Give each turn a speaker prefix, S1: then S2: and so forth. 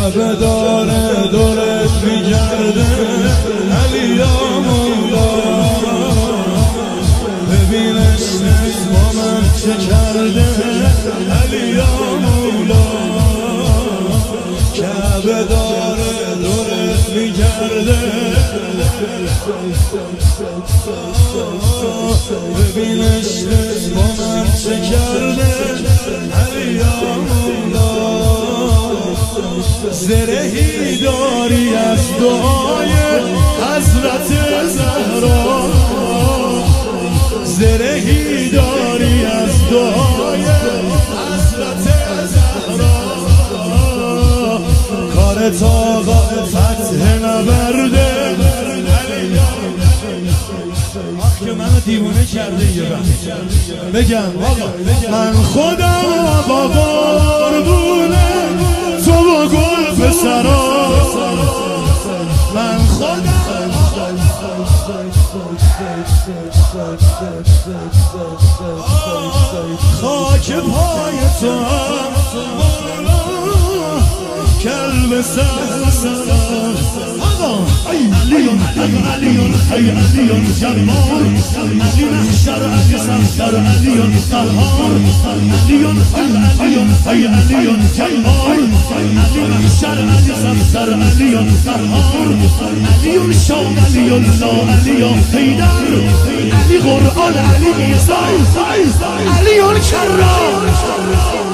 S1: کعبه داره دورت میگرده علی یا مولا ببین عشقت با من چه کرده علی یا مولا کعبه داره دورت میگرده ببین عشقت با من چه کرده علی یا مولا زرهی داری از دعای حضرت زهرا زرهی داری از دعای حضرت زهرا کارت آقا فتح نبرده آخ که منو دیوونه کرده یه وقت بگم من خودم با قربونه تو با گل پسرا من خودم خاک پای تو کلب سرسرا علیون علیون جمال علی محشر علی سمسر علیون قهار علیون علیون جمال علی محشر علی سمسر علیون قهار علیون شام علیون لا علیون حیدر علی قرآن علی میزان علیون کرار